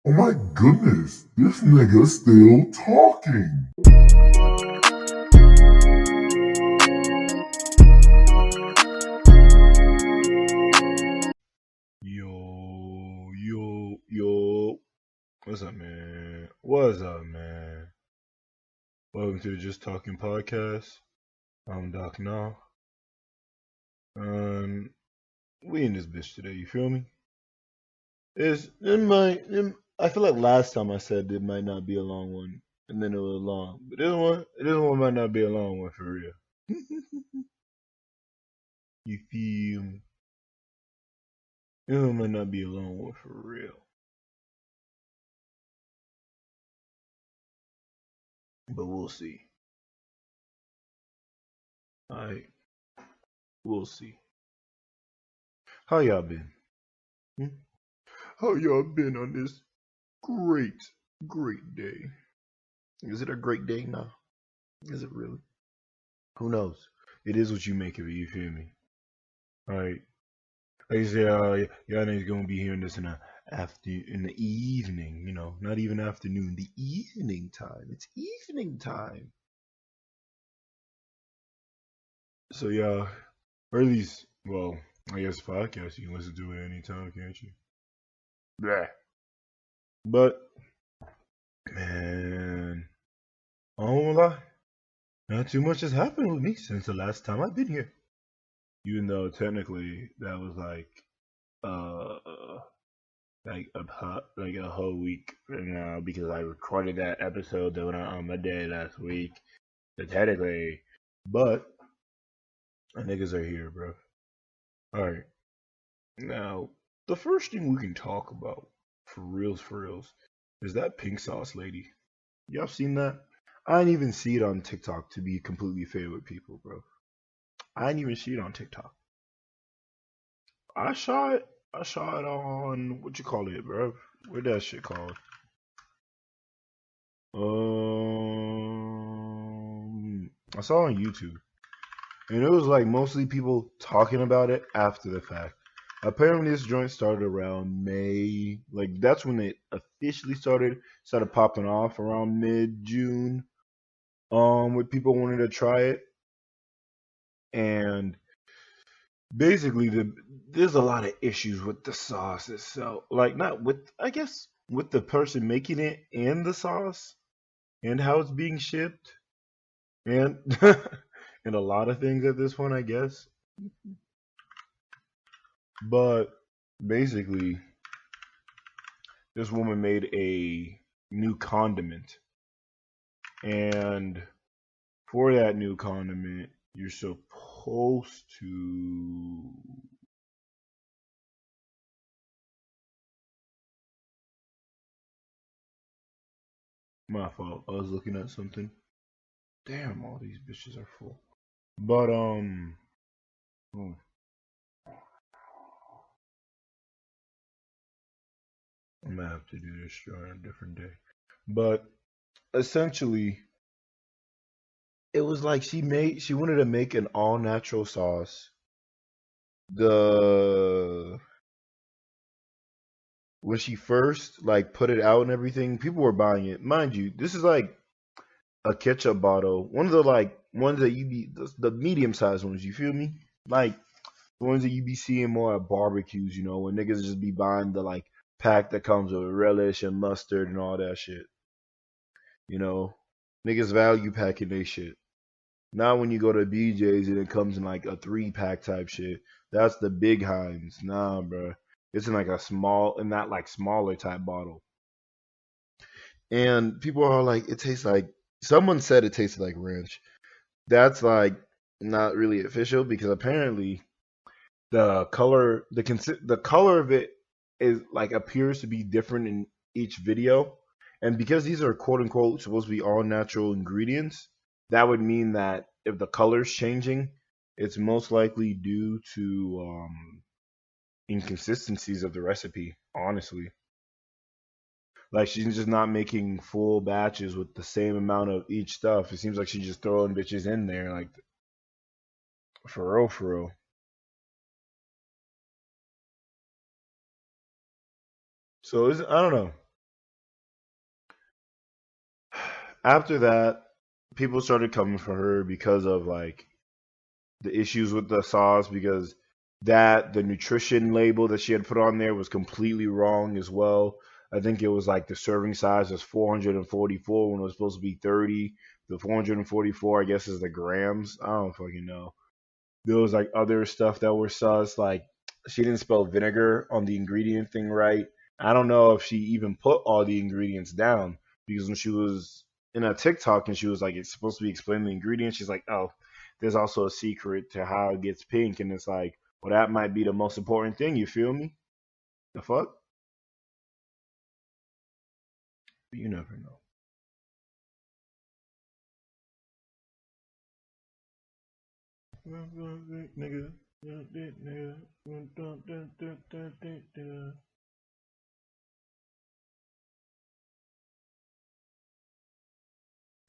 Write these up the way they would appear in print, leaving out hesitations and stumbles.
Oh my goodness, this nigga's still talking. Yo. What's up, man? What's up, man? Welcome to the Just Talking Podcast. I'm Doc Now. We in this bitch today, you feel me? I feel like last time I said it might not be a long one, and then it was long. But this one might not be a long one for real. You feel me? This one might not be a long one for real. But we'll see. Alright, we'll see. How y'all been? Hmm? How y'all been on this great day? Is it a great day now? Is it really? Who knows? It is what you make of it, you feel me? Alright. Like I say, y'all niggas gonna be hearing this in the evening, not even afternoon, the evening time. It's evening time. So y'all, or at least, well, I guess podcast you can listen to it anytime, can't you? Blah. But man, I won't lie. Not too much has happened with me since the last time I've been here. Even though technically that was uh like a whole week from now because I recorded that episode that went out on my day last week. So technically, but my niggas are here, bro. All right, now the first thing we can talk about for reals, is that pink sauce lady. Y'all seen that? I didn't even see it on TikTok to be completely fair with people, bro. I didn't even see it on TikTok. I saw it. I saw it on what you call it, bro? What that shit called? I saw it on YouTube, and it was like mostly people talking about it after the fact. Apparently, this joint started around May. Like that's when it officially started popping off around mid June. Where people wanted to try it, and basically there's a lot of issues with the sauce itself. Like not with I guess with the person making it and the sauce and how it's being shipped and and a lot of things at this point, I guess. But basically, this woman made a new condiment, and for that new condiment, you're supposed to. My fault. I was looking at something. Damn, all these bitches are full. But oh, I'm gonna have to do this on a different day. But essentially, it was like she wanted to make an all natural sauce. The When she first like put it out and everything, people were buying it. Mind you, this is like a ketchup bottle, one of the like ones that you be the medium sized ones. You feel me? Like the ones that you be seeing more at barbecues. When niggas just be buying the like pack that comes with relish and mustard and all that shit. You know, niggas value packing they shit. Not when you go to BJ's and it comes in like a 3-pack type shit. That's the big Heinz. Nah, bro. It's in like a small, and not like smaller type bottle. And people are like, it tastes like. Someone said it tasted like ranch. That's like not really official because apparently the color of it is like appears to be different in each video, and because these are quote unquote supposed to be all natural ingredients, that would mean that if the color's changing, it's most likely due to inconsistencies of the recipe, honestly. Like she's just not making full batches with the same amount of each stuff. It seems like she's just throwing bitches in there, like for real, for real. So I don't know. after that, people started coming for her because of like the issues with the sauce because that the nutrition label that she had put on there was completely wrong as well. I think it was like the serving size was 444 when it was supposed to be 30. The 444, I guess, is the grams. I don't fucking know. There was like other stuff that were sus. Like she didn't spell vinegar on the ingredient thing right. I don't know if she even put all the ingredients down because when she was in a TikTok and she was like, it's supposed to be explaining the ingredients, she's like, oh, there's also a secret to how it gets pink, and it's like, well, that might be the most important thing. You feel me? The fuck? You never know. Nigga.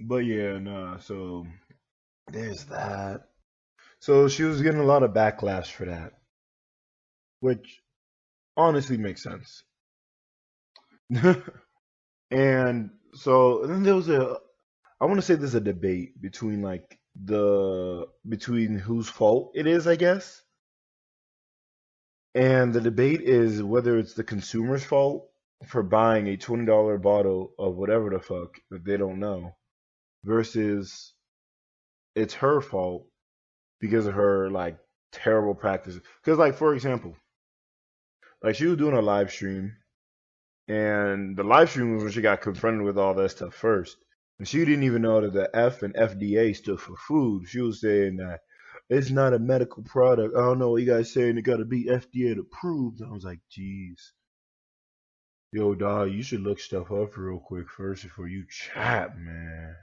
But yeah, nah. So there's that. So she was getting a lot of backlash for that, which honestly makes sense. And so and then there was a I want to say there's a debate between like the between whose fault it is, I guess. And the debate is whether it's the consumer's fault for buying a $20 bottle of whatever the fuck that they don't know versus it's her fault because of her like terrible practices. Because like for example, like she was doing a live stream and the live stream was when she got confronted with all that stuff first. And she didn't even know that the F and FDA stood for food. She was saying that it's not a medical product. I don't know what you guys saying. It got to be FDA approved. I was like, geez, yo, dog, you should look stuff up real quick first before you chat, man.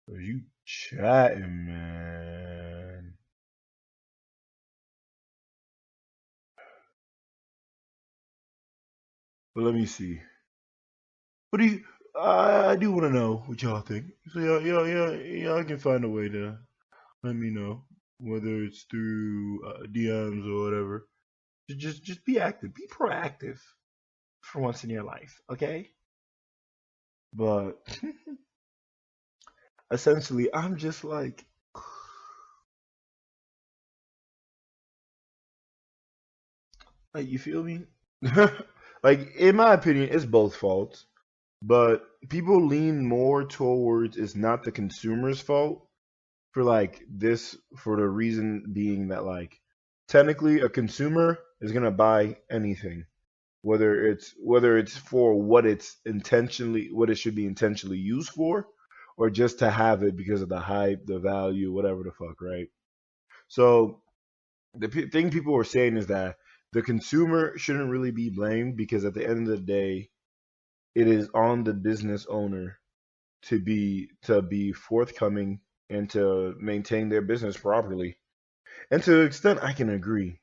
Cause you chatting, man. But let me see. What do you? I do want to know what y'all think. So y'all can find a way to let me know whether it's through DMs or whatever. Just be active, be proactive for once in your life, okay? But essentially, I'm just like you feel me? Like in my opinion, it's both faults, but people lean more towards it's not the consumer's fault for like this for the reason being that like technically a consumer is gonna buy anything whether it's for what it should be intentionally used for or just to have it because of the hype, the value, whatever the fuck, right? So the thing people were saying is that the consumer shouldn't really be blamed because at the end of the day, it is on the business owner to be forthcoming and to maintain their business properly. And to an extent, I can agree.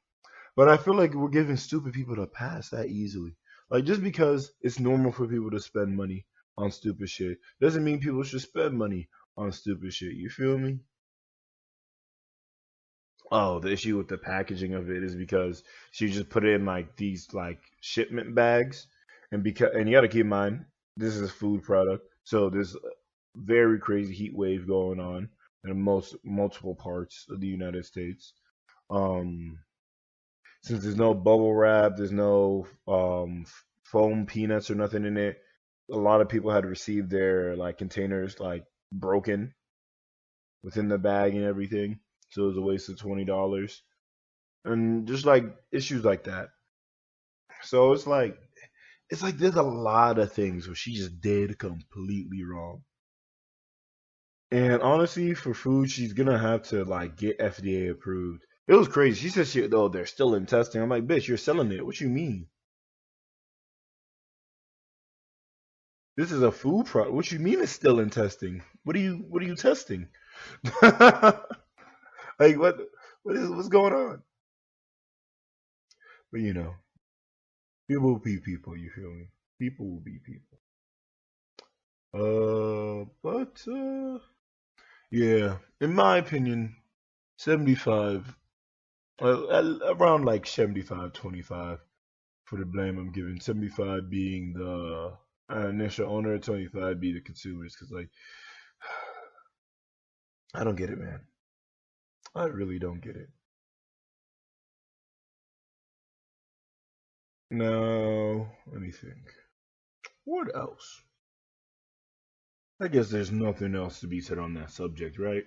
But I feel like we're giving stupid people the pass that easily. Like just because it's normal for people to spend money on stupid shit doesn't mean people should spend money on stupid shit. You feel me? Oh, the issue with the packaging of it is because she just put it in like these like shipment bags, and you got to keep in mind this is a food product, so there's a very crazy heat wave going on in multiple parts of the United States. Um, since there's no bubble wrap, there's no foam peanuts or nothing in it. A lot of people had received their like containers like broken within the bag and everything, so it was a waste of $20 and just like issues like that. So it's like there's a lot of things where she just did completely wrong. And honestly, for food, she's gonna have to like get FDA approved. It was crazy. She said she though they're still in testing. I'm like, bitch, you're selling it. What you mean? This is a food product. What you mean it's still in testing? What are you testing? Like what's going on? But people will be people, you feel me? People will be people. But yeah, in my opinion, 75 around like 75-25 for the blame I'm giving. 75 being the initial owner. 25 be the consumers, because like I don't get it, man. I really don't get it. No, let me think. What else? I guess there's nothing else to be said on that subject, right?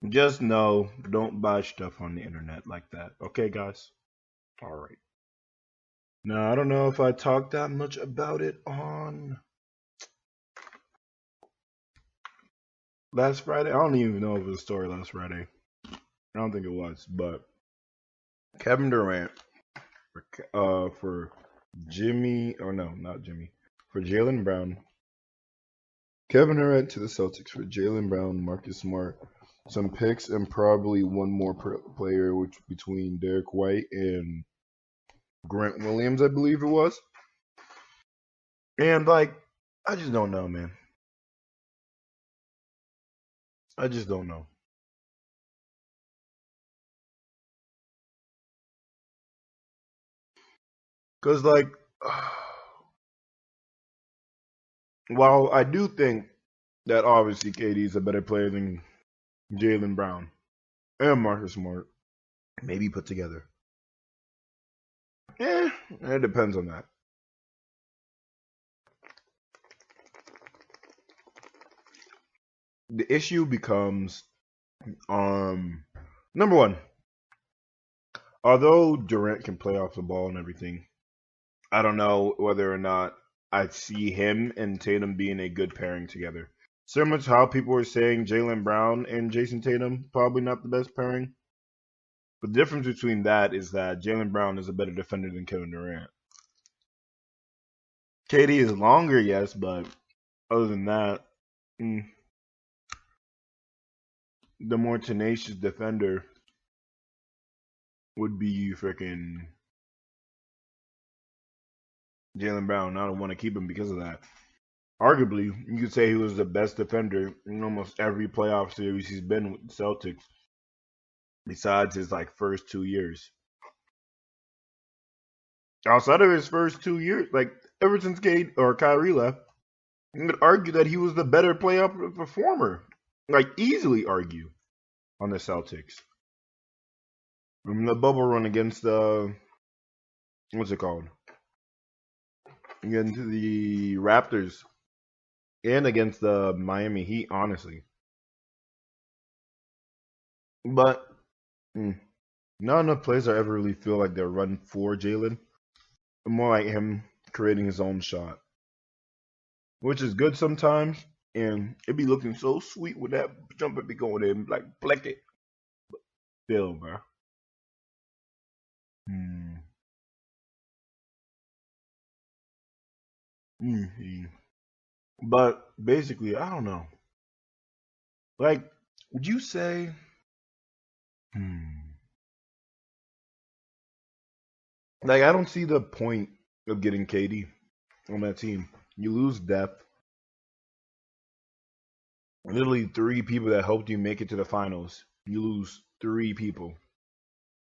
Just know, don't buy stuff on the internet like that. Okay, guys? Alright. Now, I don't know if I talked that much about it on last Friday. I don't even know if it was a story last Friday. I don't think it was, but Kevin Durant for Jimmy, or no, not Jimmy, for Jaylen Brown. Kevin Durant to the Celtics for Jaylen Brown, Marcus Smart, some picks, and probably one more player, which between Derek White and Grant Williams, I believe it was. And like, I just don't know, man. I just don't know. Cause like, while I do think that obviously KD is a better player than Jaylen Brown and Marcus Smart, maybe put together. Yeah, it depends on that. The issue becomes, number one, although Durant can play off the ball and everything, I don't know whether or not I see him and Tatum being a good pairing together. Similar to how people were saying Jaylen Brown and Jason Tatum probably not the best pairing. But the difference between that is that Jaylen Brown is a better defender than Kevin Durant. KD is longer, yes, but other than that, the more tenacious defender would be freaking Jaylen Brown. I don't want to keep him because of that. Arguably, you could say he was the best defender in almost every playoff series he's been with the Celtics, besides his like first 2 years. Outside of his first 2 years, like ever since Kyrie left, you could argue that he was the better playoff performer. Like easily argue on the Celtics. From the bubble run against the what's it called? Against the Raptors and against the Miami Heat, honestly. But not enough players I ever really feel like they're run for Jaylen. More like him creating his own shot, which is good sometimes, and it be looking so sweet with that jumper be going in like blick it. Still, bro. But basically, I don't know. Like, would you say? Like, I don't see the point of getting KD on that team. You lose depth. Literally 3 people that helped you make it to the finals. You lose 3 people.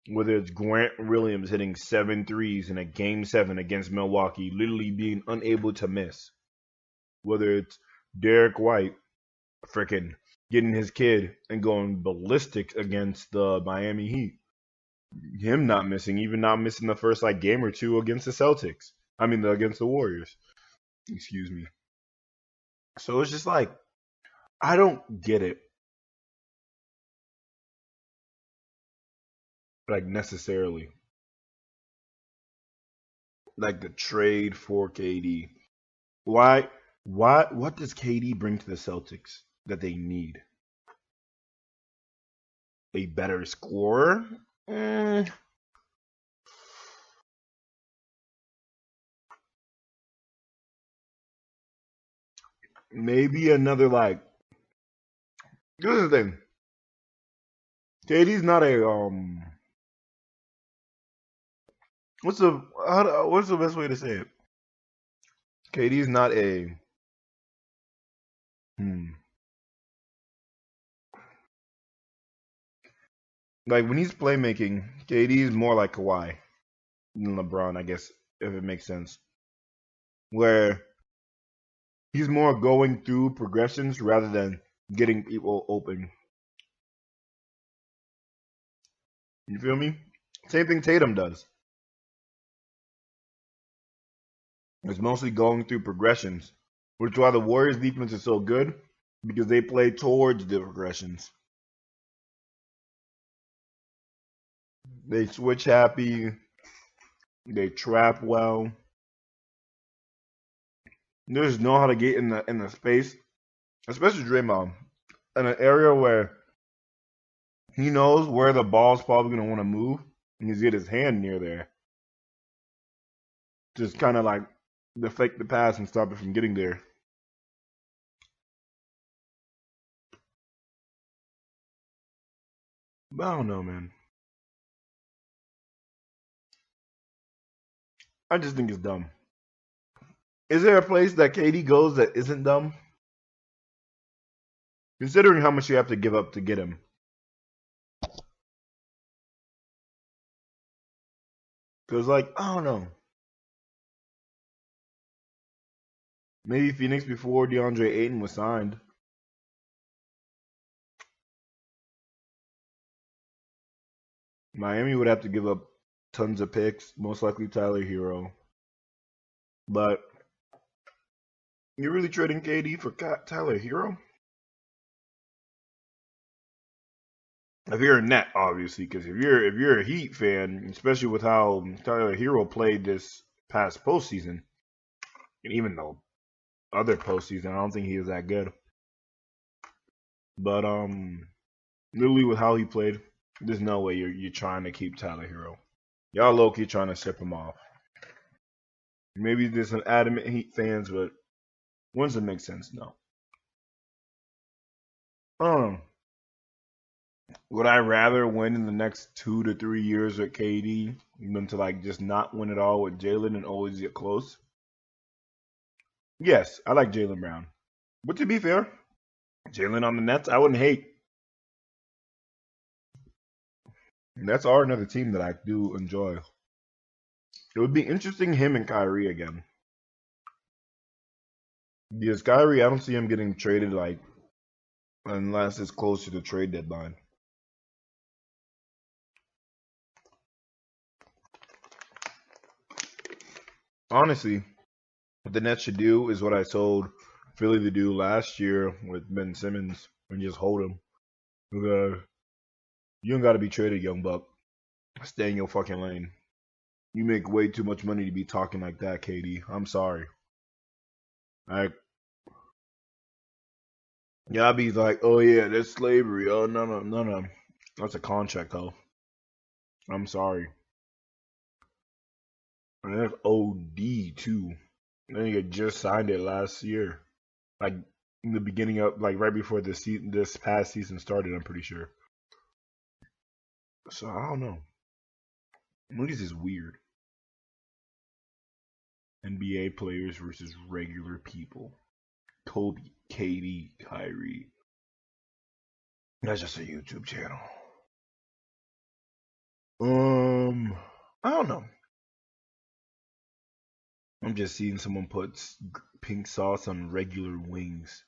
Whether it's Grant Williams hitting 7 threes in a game 7 against Milwaukee, literally being unable to miss. Whether it's Derek White freaking getting his kid and going ballistic against the Miami Heat. Him not missing, even not missing the first like game or two against the Celtics. I mean, against the Warriors. Excuse me. So it's just like, I don't get it. Like, necessarily. Like, the trade for KD. Why? What does KD bring to the Celtics that they need? A better scorer? Maybe another like. Here's the thing. KD's not a What's the best way to say it? KD's not a like when he's playmaking, KD is more like Kawhi than LeBron, I guess, if it makes sense. where he's more going through progressions rather than getting people open. You feel me? Same thing Tatum does. It's mostly going through progressions, which is why the Warriors defense is so good, because they play towards the progressions. They switch happy, they trap well. They just know how to get in the space, especially Draymond, in an area where he knows where the ball's probably gonna want to move, and he's get his hand near there. Just kind of like deflect the pass and stop it from getting there. But I don't know, man. I just think it's dumb. Is there a place that KD goes that isn't dumb? Considering how much you have to give up to get him. Because, like, I don't know. Maybe Phoenix before DeAndre Ayton was signed. Miami would have to give up tons of picks, most likely Tyler Hero. But you're really trading KD for Tyler Hero? If you're a net, obviously, because if you're a Heat fan, especially with how Tyler Hero played this past postseason, and even though other postseason, I don't think he was that good. But literally with how he played, there's no way you're trying to keep Tyler Hero. Y'all low key trying to ship him off. Maybe there's some adamant Heat fans, but ones that make sense, no. I don't know. Would I rather win in the next 2 to 3 years with KD than to like just not win at all with Jalen and always get close? Yes, I like Jalen Brown. But to be fair, Jalen on the Nets, I wouldn't hate. Nets are another team that I do enjoy. It would be interesting him and Kyrie again. Because Kyrie, I don't see him getting traded like unless it's close to the trade deadline. Honestly, what the Nets should do is what I told Philly to do last year with Ben Simmons and just hold him. Because you don't got to be traded, young buck. Stay in your fucking lane. You make way too much money to be talking like that, KD. I'm sorry. Like, y'all be like, oh yeah, that's slavery. Oh no. That's a contract, though. I'm sorry. And that's OD too. Then you just signed it last year, like in the beginning of, like right before this past season started. I'm pretty sure. So I don't know. Movies is weird. NBA players versus regular people. Kobe, KD, Kyrie. That's just a YouTube channel. I don't know. I'm just seeing someone put pink sauce on regular wings.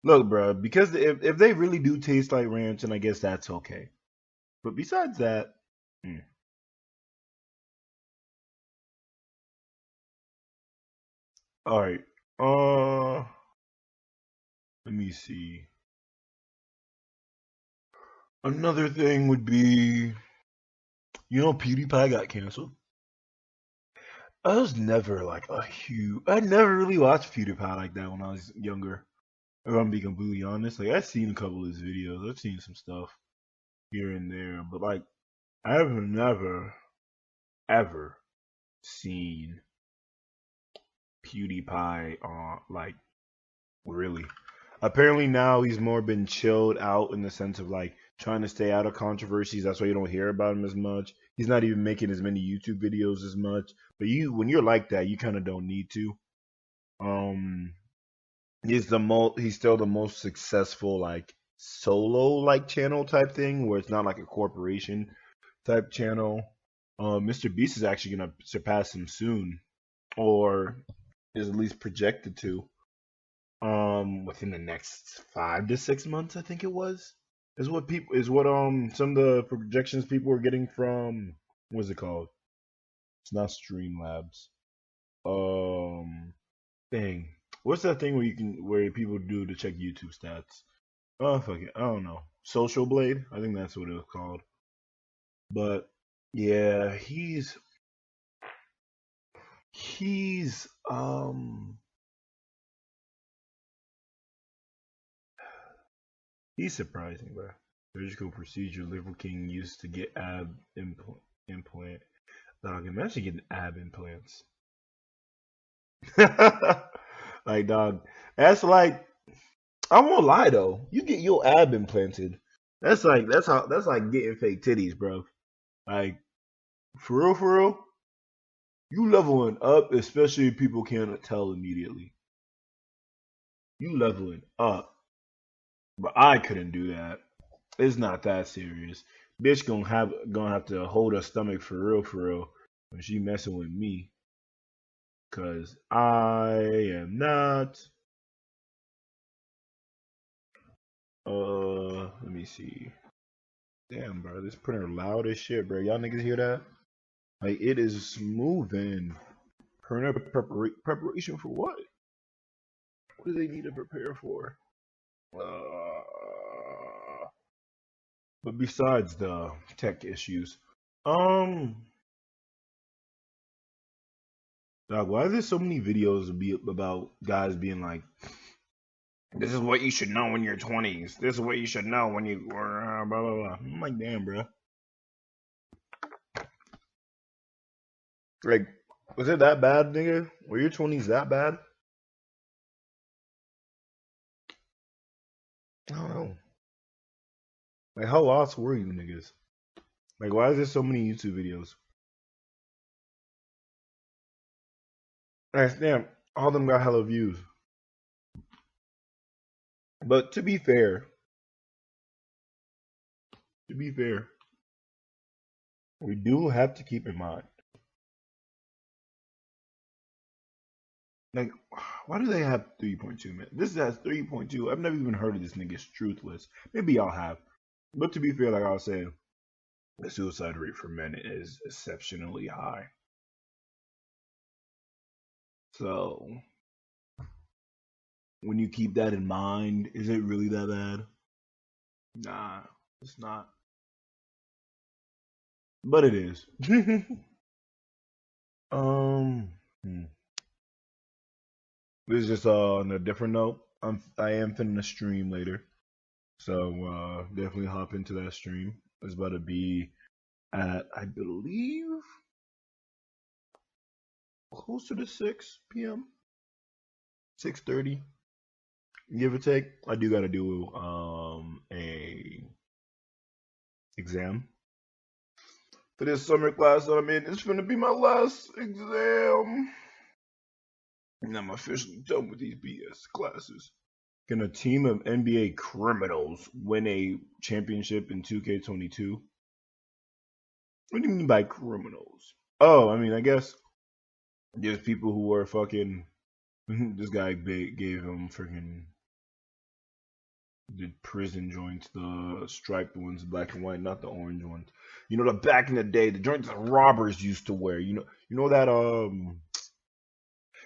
Look, bro, because if they really do taste like ranch, then I guess that's okay. But besides that, all right. Let me see. Another thing would be, PewDiePie got canceled. I was never like a huge. I never really watched PewDiePie like that when I was younger. If I'm being completely honest, like I've seen a couple of his videos. I've seen some stuff here and there, but like I've never ever seen PewDiePie like really. Apparently now he's more been chilled out in the sense of like trying to stay out of controversies. That's why you don't hear about him as much. He's not even making as many YouTube videos as much. But when you're like that, you kind of don't need to. He's still the most successful like solo like channel type thing where it's not like a corporation type channel. Mr. Beast is actually gonna surpass him soon, or is at least projected to. Within the next 5 to 6 months, I think it was. Is what some of the projections people were getting from, what's it called? It's not Streamlabs. Dang. What's that thing where people do to check YouTube stats? Oh fuck it, I don't know. Social Blade, I think that's what it was called. But yeah, he's he's surprising, bro. Surgical procedure Liver King used to get ab implant. Dog, imagine getting ab implants. Like, dog, that's like, I won't lie though. You get your ab implanted. That's like getting fake titties, bro. Like, for real, you leveling up, especially if people can't tell immediately. You leveling up. But I couldn't do that. It's not that serious. Bitch gonna have to hold her stomach for real when she messing with me. Cause I am not. Let me see. Damn, bro, this printer loud as shit, bro. Y'all niggas hear that? Like, it is smoothing. Printer preparation for what? What do they need to prepare for? But besides the tech issues, um, dog, why are there so many videos about guys being like, "This is what you should know in your 20s. This is what you should know when you blah blah blah." I'm like, damn, bro. Like, was it that bad, nigga? Were your 20s that bad? I don't know. Like, how lost were you niggas? Like, why is there so many YouTube videos? Like, damn, all of them got hella views. But to be fair, we do have to keep in mind, like, why do they have 3.2 man? This has 3.2. I've never even heard of this nigga's truthless. Maybe y'all have. But to be fair, like I was saying, the suicide rate for men is exceptionally high. So when you keep that in mind, is it really that bad? Nah, it's not. But it is. um, hmm. This is just on a different note. I am finna stream later, so definitely hop into that stream. It's about to be at, I believe, closer to 6 p.m. 6:30, give or take. I do gotta do a exam for this summer class that I'm in. It's gonna be my last exam, and I'm officially done with these BS classes. Can a team of NBA criminals win a championship in 2K22? What do you mean by criminals? Oh, I mean, I guess there's people who are fucking. This guy gave him freaking the prison joints, the striped ones, black and white, not the orange ones. You know, the back in the day, the joints that robbers used to wear. You know that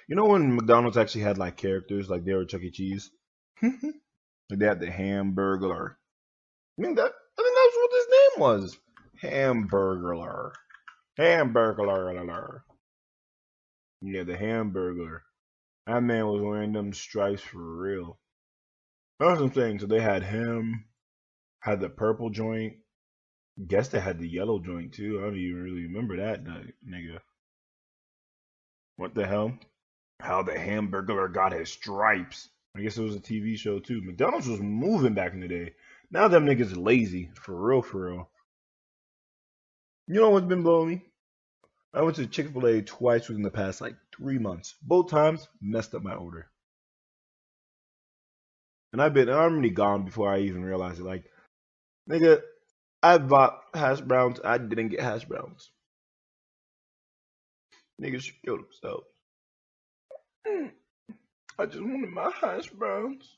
you know when McDonald's actually had like characters, like they were Chuck E. Cheese. Like they had the Hamburglar. I think that's what his name was. Hamburglar. Hamburglar. Yeah, the Hamburglar. That man was wearing them stripes for real. That's what I'm saying. So they had him, had the purple joint. Guess they had the yellow joint too. I don't even really remember that nigga. What the hell? How the Hamburglar got his stripes. I guess it was a TV show too. McDonald's was moving back in the day. Now them niggas are lazy. For real, for real. You know what's been blowing me? I went to Chick-fil-A twice within the past like 3 months. Both times messed up my order. And I'm already gone before I even realized it. Like, nigga, I bought hash browns. I didn't get hash browns. Niggas should kill themselves. I just wanted my hash browns.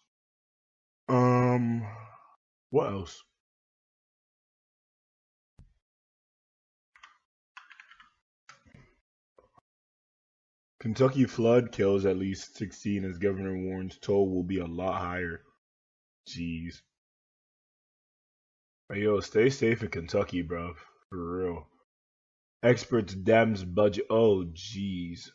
What else? Kentucky flood kills at least 16 as governor warns toll will be a lot higher. Jeez. Hey, yo, stay safe in Kentucky, bro. For real. Experts Dems budget. Oh, jeez.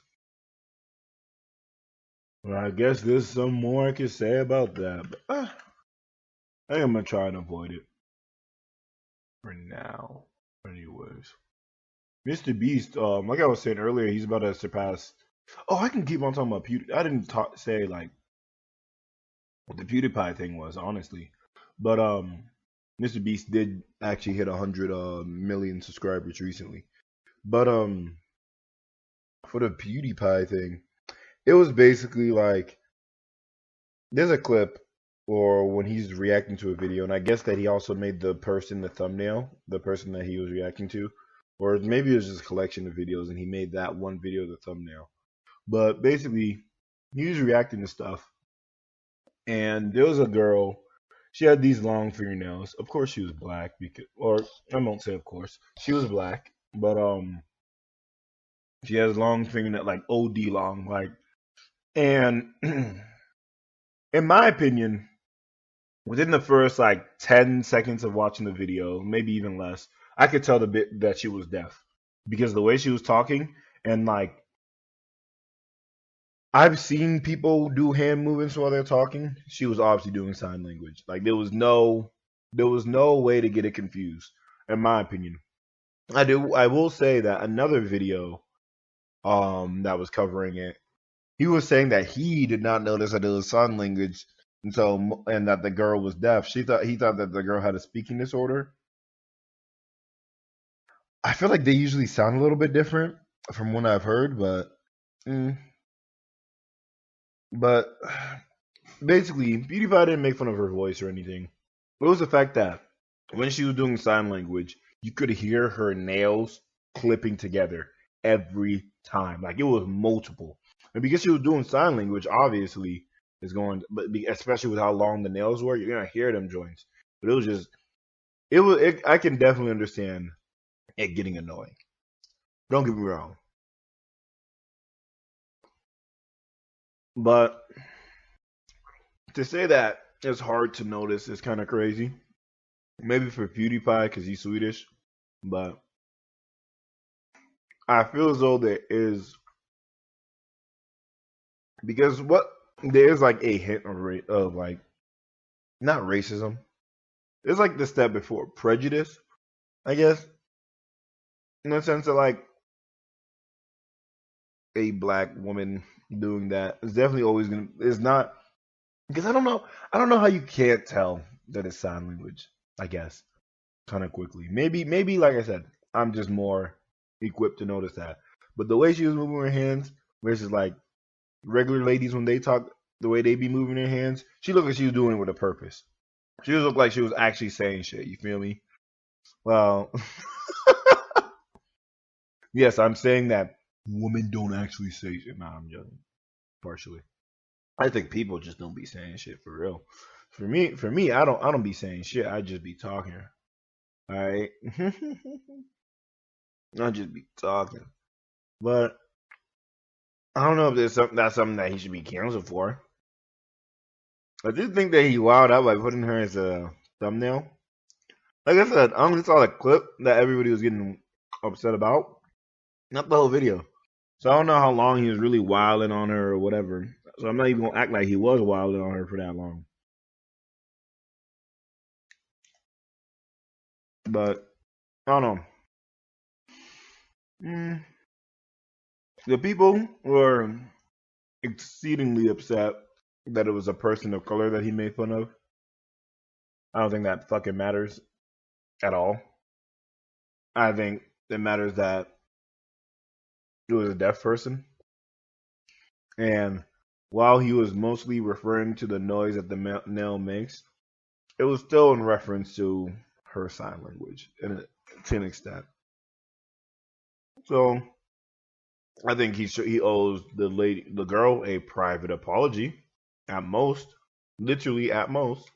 Well, I guess there's some more I can say about that, but I think I'm gonna try and avoid it for now. Anyways, Mr. Beast, like I was saying earlier, he's about to surpass. Oh, I can keep on talking about I didn't say like what the PewDiePie thing was, honestly, but Mr. Beast did actually hit 100 million subscribers recently. But for the PewDiePie thing, it was basically like there's a clip or when he's reacting to a video, and I guess that he also made the person the thumbnail, the person that he was reacting to, or maybe it was just a collection of videos, and he made that one video the thumbnail. But basically, he was reacting to stuff, and there was a girl. She had these long fingernails. Of course, she was black because, or I won't say of course, she was black, but she has long fingernails, like OD long, like, and in my opinion, within the first like 10 seconds of watching the video, maybe even less, I could tell the bit that she was deaf because the way she was talking and like I've seen people do hand movements while they're talking. She was obviously doing sign language. Like there was no way to get it confused, in my opinion. I will say that another video that was covering it, he was saying that he did not notice that it was sign language until and that the girl was deaf. He thought that the girl had a speaking disorder. I feel like they usually sound a little bit different from what I've heard, mm, but basically, PewDiePie didn't make fun of her voice or anything. It was the fact that when she was doing sign language, you could hear her nails clipping together every time. Like it was multiple. And because she was doing sign language, obviously it's going, but especially with how long the nails were, you're gonna hear them joints. But it was just, I can definitely understand it getting annoying. Don't get me wrong. But to say that it's hard to notice is kind of crazy. Maybe for PewDiePie because he's Swedish, but I feel as though there is because what there is like a hint of like not racism. It's like the step before prejudice, I guess, in the sense that like a black woman doing that is definitely always gonna is not because I don't know how you can't tell that it's sign language. I guess kind of quickly. Maybe like I said, I'm just more equipped to notice that. But the way she was moving her hands versus like regular ladies when they talk, the way they be moving their hands, she looked like she was doing it with a purpose. She looked like she was actually saying shit. You feel me? Well, yes, I'm saying that women don't actually say shit. Nah, I'm joking. Partially, I think people just don't be saying shit for real. For me, I don't be saying shit. I just be talking. All right, I just be talking. But I don't know if that's something that he should be canceled for. I did think that he wowed out by putting her as a thumbnail. Like I said, I only saw the clip that everybody was getting upset about, not the whole video. So I don't know how long he was really wilding on her or whatever. So I'm not even gonna act like he was wilding on her for that long. But I don't know. Mm, the people were exceedingly upset that it was a person of color that he made fun of. I don't think that fucking matters at all. I think it matters that it was a deaf person. And while he was mostly referring to the noise that the nail makes, it was still in reference to her sign language to an extent. So I think he owes the girl a private apology at most, literally at most.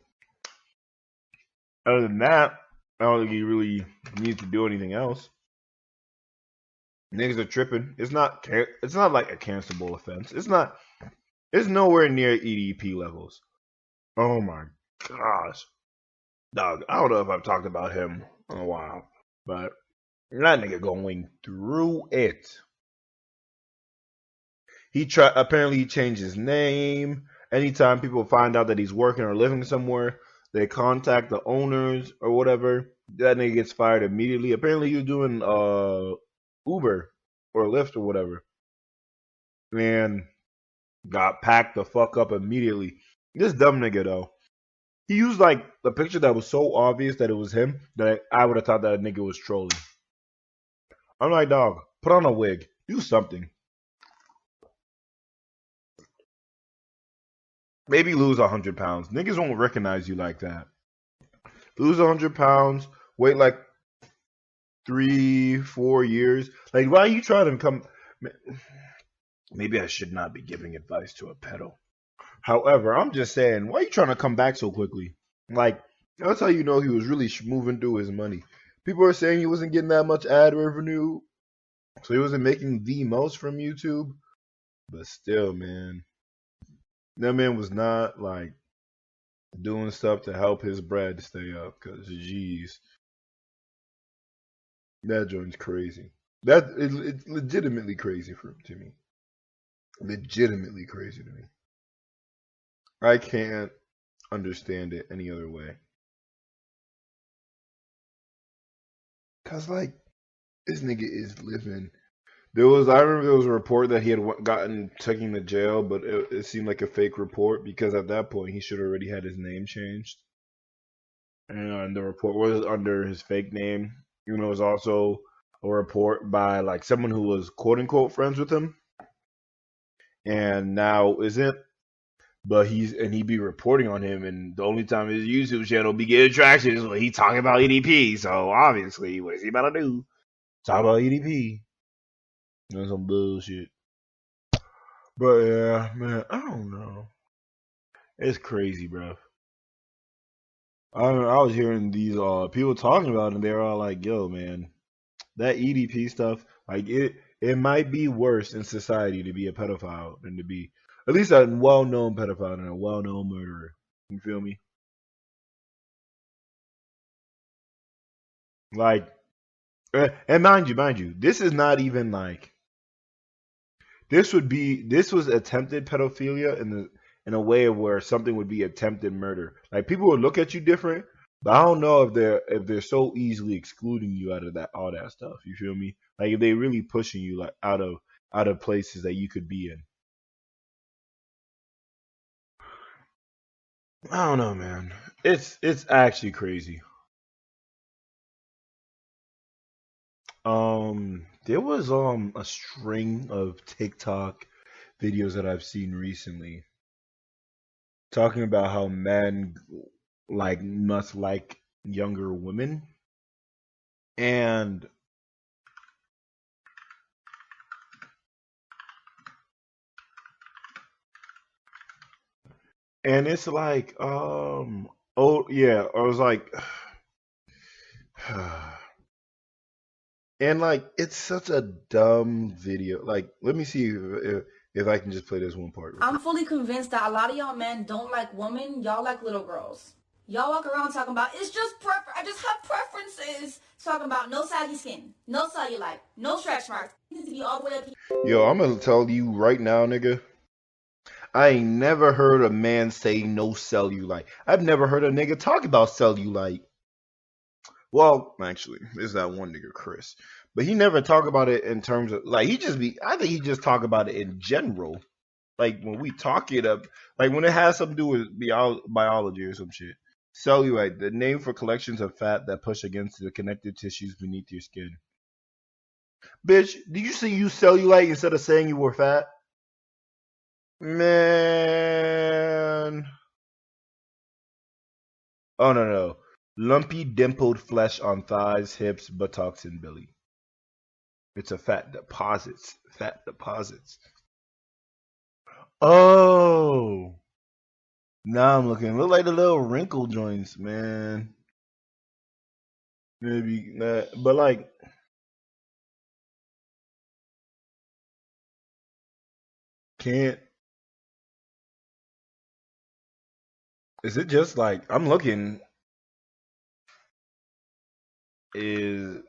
Other than that, I don't think he really needs to do anything else. Niggas are tripping. It's not like a cancelable offense. It's not. It's nowhere near EDP levels. Oh my gosh, dog. I don't know if I've talked about him in a while, but that nigga going through it. Apparently he changed his name. Anytime people find out that he's working or living somewhere, they contact the owners or whatever. That nigga gets fired immediately. Apparently he was doing Uber or Lyft or whatever. Man, got packed the fuck up immediately. This dumb nigga though. He used like the picture that was so obvious that it was him that I would have thought that a nigga was trolling. I'm like, dog, put on a wig. Do something. Maybe lose 100 pounds. Niggas won't recognize you like that. Lose 100 pounds, wait like 3-4 years. Like, why are you trying to come? Maybe I should not be giving advice to a pedo. However, I'm just saying, why are you trying to come back so quickly? Like, that's how you know he was really moving through his money. People are saying he wasn't getting that much ad revenue, so he wasn't making the most from YouTube. But still, man, that man was not like doing stuff to help his bread stay up. Cause, jeez, that joint's crazy. It's legitimately crazy to me. Legitimately crazy to me. I can't understand it any other way. Cause like this nigga is living. I remember there was a report that he had gotten taken to jail, but it seemed like a fake report because at that point he should already had his name changed, and the report was under his fake name. You know, it was also a report by like someone who was quote unquote friends with him, and now isn't. But he'd be reporting on him, and the only time his YouTube channel be getting traction is when he talking about EDP. So obviously, what is he about to do? Talk about EDP. That's some bullshit. But yeah, man, I don't know. It's crazy, bro. I was hearing these people talking about it, and they're all like, "Yo, man, that EDP stuff, like it might be worse in society to be a pedophile than to be at least a well-known pedophile and a well-known murderer." You feel me? Like, and mind you, this is not even like this was attempted pedophilia in a way of where something would be attempted murder. Like people would look at you different, but I don't know if they're so easily excluding you out of that all that stuff. You feel me? Like if they really pushing you like out of places that you could be in. I don't know, man. It's actually crazy. There was a string of TikTok videos that I've seen recently talking about how men like must like younger women, and it's like oh yeah, I was like and like it's such a dumb video. Like let me see if I can just play this one part. I'm fully convinced that a lot of y'all men don't like women. Y'all like little girls. Y'all walk around talking about it's just prefer. I just have preferences. Talking about no saggy skin, no cellulite, no stretch marks. Need to be all the way up here. Yo, I'm gonna tell you right now, nigga. I ain't never heard a man say no cellulite. I've never heard a nigga talk about cellulite. Well, actually, there's that one nigga, Chris. But he never talk about it in terms of like I think he just talk about it in general. Like when we talk it up, like when it has something to do with biology or some shit. Cellulite, the name for collections of fat that push against the connective tissues beneath your skin. Bitch, did you say you cellulite instead of saying you were fat? Man. Oh no. Lumpy dimpled flesh on thighs, hips, buttocks, and belly. It's a fat deposits. Fat deposits. Oh, now I'm looking. Look like the little wrinkle joints, man. Maybe, but like, can't. Is it just like I'm looking? Is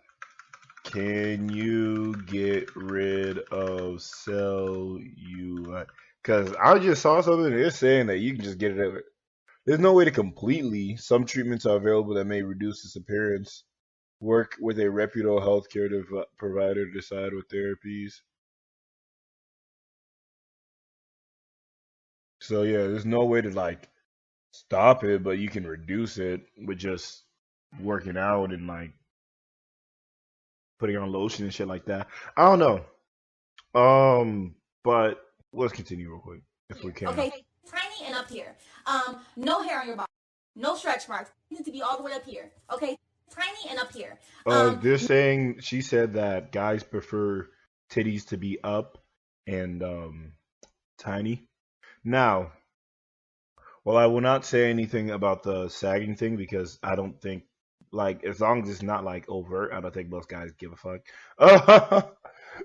can you get rid of cellulite? Because I just saw something. They're saying that you can just get rid of it. There's no way to completely. Some treatments are available that may reduce its appearance. Work with a reputable healthcare provider to decide what therapies. So yeah, there's no way to like stop it, but you can reduce it with just working out and like putting on lotion and shit like that. I don't know. But let's continue real quick if we can. Okay, tiny and up here. No hair on your body. No stretch marks. It needs to be all the way up here. Okay, tiny and up here. They're saying she said that guys prefer titties to be up and tiny. Now, well, I will not say anything about the sagging thing because I don't think, like, as long as it's not like overt, I don't think most guys give a fuck.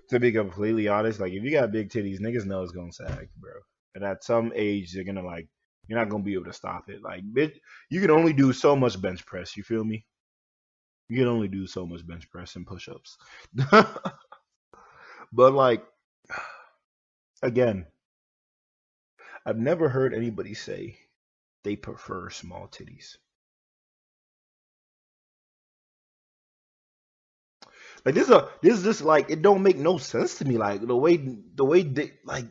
To be completely honest, like if you got big titties, niggas know it's gonna sag, bro. And at some age, they're gonna like, you're not gonna be able to stop it. Like, bitch, you can only do so much bench press. You feel me? You can only do so much bench press and push-ups. But like, again, I've never heard anybody say they prefer small titties. Like this is just like it don't make no sense to me. Like the way they like.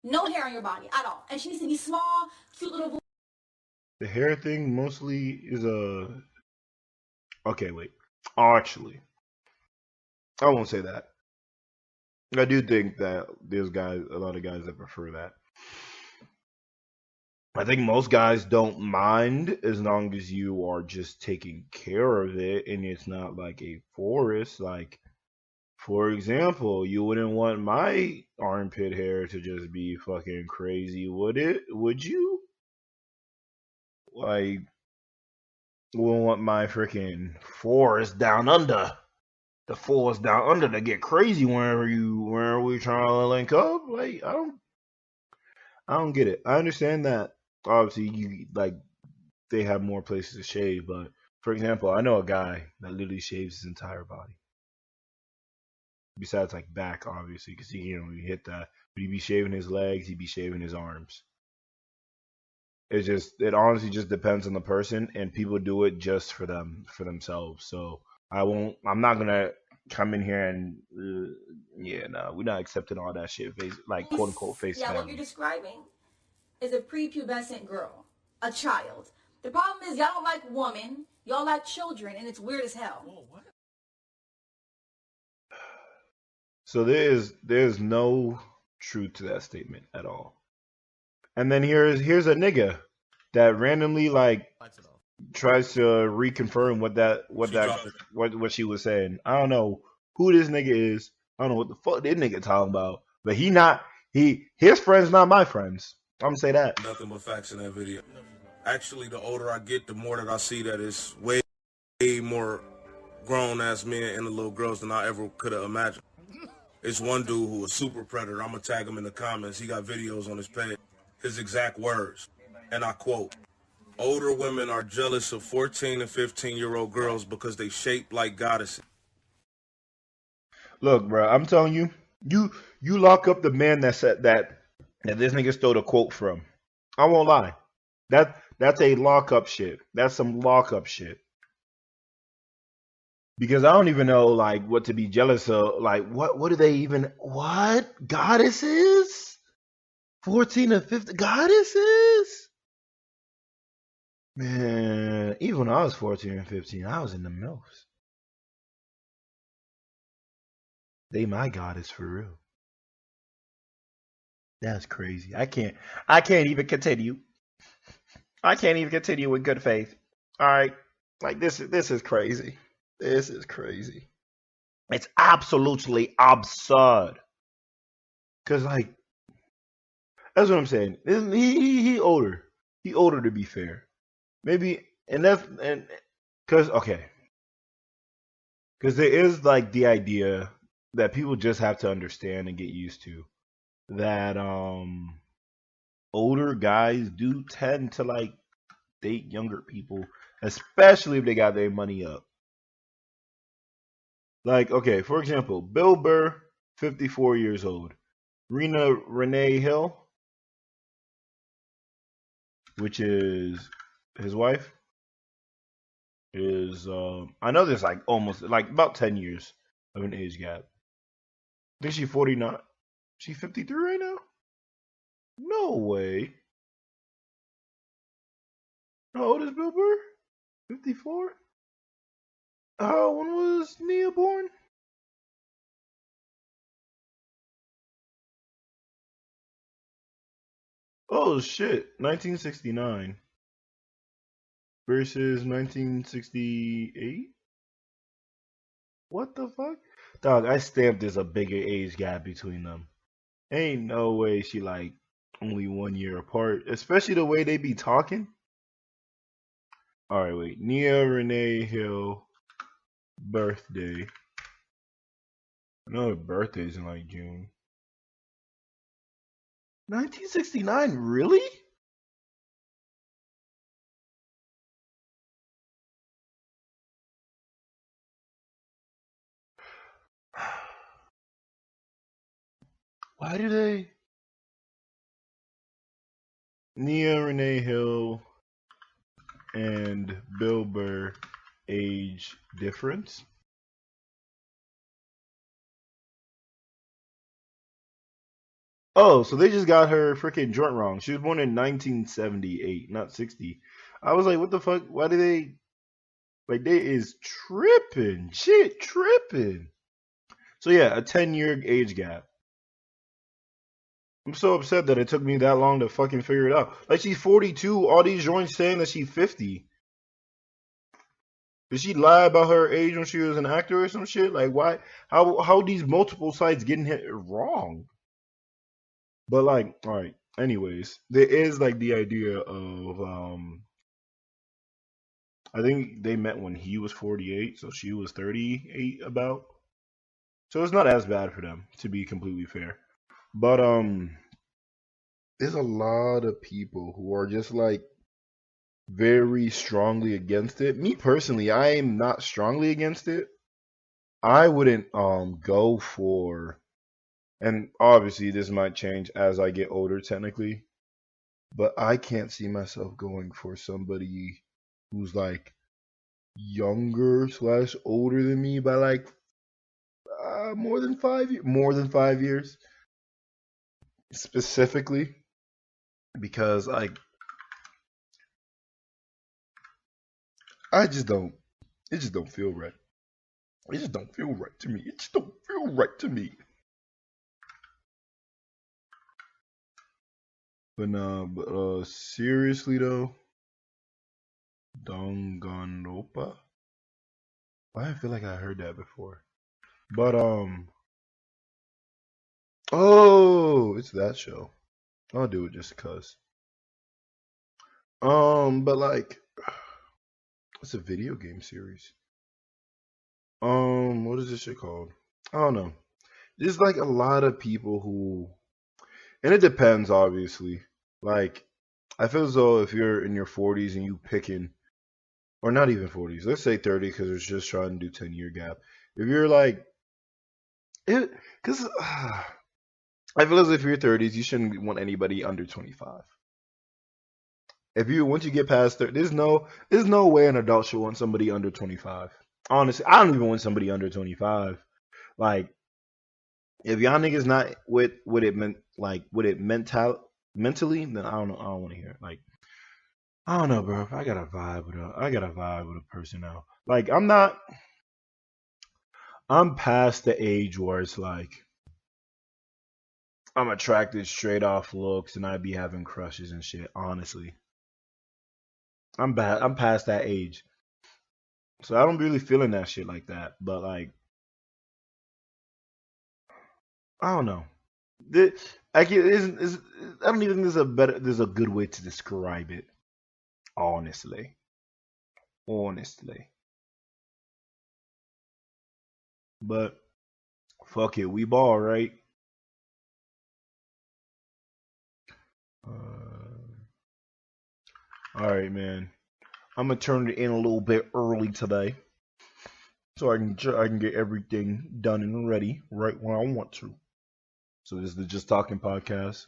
No hair on your body at all, and she needs to be small, cute little. The hair thing mostly is a. Okay, wait. Actually, I won't say that. I do think that there's a lot of guys that prefer that. I think most guys don't mind as long as you are just taking care of it and it's not like a forest. Like, for example, you wouldn't want my armpit hair to just be fucking crazy, would it? Would you? Like, wouldn't want my freaking forest down under. The forest down under to get crazy whenever we trying to link up. Like, I don't get it. I understand that obviously you like they have more places to shave, but for example, I know a guy that literally shaves his entire body. Besides like back, obviously, because he he hit that, but he'd be shaving his legs, he'd be shaving his arms. It honestly just depends on the person, and people do it just for themselves. So I'm not gonna come in here and no, we're not accepting all that shit, like quote unquote face Yeah, value. what you're describing is a prepubescent girl, a child. The problem is y'all don't like women, y'all like children, and it's weird as hell. Whoa, what? So there's no truth to that statement at all. And then here's a nigga that randomly like Lights it off. tries to reconfirm what she was saying. I don't know who this nigga is. I don't know what the fuck this nigga talking about. But his friends not my friends. I'm gonna say that. Nothing but facts in that video. Actually, the older I get, the more that I see that it's way more grown ass men and the little girls than I ever could have imagined. It's one dude who is super predator. I'm gonna tag him in the comments. He got videos on his page. His exact words, and I quote: "Older women are jealous of 14 and 15-year-old girls because they shape like goddesses." Look, bro, I'm telling you, you lock up the man that said that this nigga stole the quote from. I won't lie. That's a lockup shit. That's some lockup shit. Because I don't even know like what to be jealous of. Like what do they even goddesses? 14 or 15 goddesses? Man, even when I was 14 and 15, I was in the MILFs. They my goddess for real. That's crazy. I can't even continue. I can't even continue with good faith. All right. Like this is crazy. This is crazy. It's absolutely absurd. Cause like that's what I'm saying. He older. He older to be fair. Maybe and that's and cause okay. Cause there is like the idea that people just have to understand and get used to that older guys do tend to like date younger people, especially if they got their money up. Like, okay, for example, Bill Burr, 54 years old. Rena Renee Hill, which is his wife, is I know there's like almost like about 10 years of an age gap. I think she's 49. She's 53 right now? No way. How old is Bill Burr? 54? When was Nia born? Oh shit, 1969 versus 1968? What the fuck? Dog, I stamped there's a bigger age gap between them. Ain't no way she like only 1 year apart, especially the way they be talking. Alright, wait. Nia Renee Hill birthday. I know her birthday's in like June. 1969, really? Why do they? Nia Renee Hill and Bill Burr age difference? Oh, so they just got her freaking joint wrong. She was born in 1978, not 60. I was like, what the fuck? Why do they like they is tripping? Shit, tripping. So yeah, a 10-year age gap. I'm so upset that it took me that long to fucking figure it out. Like she's 42, all these joints saying that she's 50. Did she lie about her age when she was an actor or some shit? Like why how these multiple sites getting hit wrong? But like, all right. Anyways, there is like the idea of I think they met when he was 48, so she was 38 about. So it's not as bad for them, to be completely fair. But there's a lot of people who are just like very strongly against it. Me personally, I am not strongly against it. I wouldn't go for, and obviously this might change as I get older technically, but I can't see myself going for somebody who's like younger slash older than me by like more than 5 years specifically, because like I just don't. It just don't feel right. It just don't feel right to me. It just don't feel right to me. But nah, but seriously though, Danganronpa. Why I feel like I heard that before. But oh, it's that show. I'll do it just cause. But like, it's a video game series. What is this shit called? I don't know. There's like a lot of people who, and it depends, obviously. Like, I feel as though if you're in your 40s and you picking, or not even 40s, let's say 30, because it's just trying to do 10-year gap. If you're like, it, because I feel as if you're 30s, you shouldn't want anybody under 25. If you once you get past 30, there's no way an adult should want somebody under 25. Honestly, I don't even want somebody under 25. Like, if y'all niggas not with what it meant, like with it mentally, then I don't know. I don't want to hear it. Like, I don't know, bro. I got a vibe with a person now. Like, I'm past the age where it's like I'm attracted straight off looks and I be having crushes and shit. Honestly, I'm bad. I'm past that age, so I don't really feeling that shit like that. But like, I don't know. I don't even think there's a good way to describe it. Honestly. But fuck it, we ball, right? All right, man. I'm gonna turn it in a little bit early today, so I can get everything done and ready right when I want to. So this is the Just Talking podcast.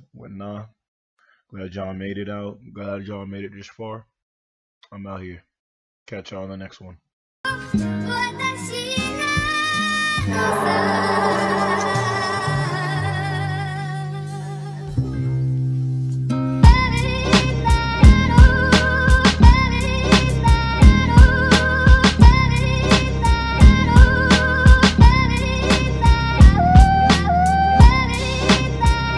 Glad y'all made it out. Glad y'all made it this far. I'm out here. Catch y'all on the next one.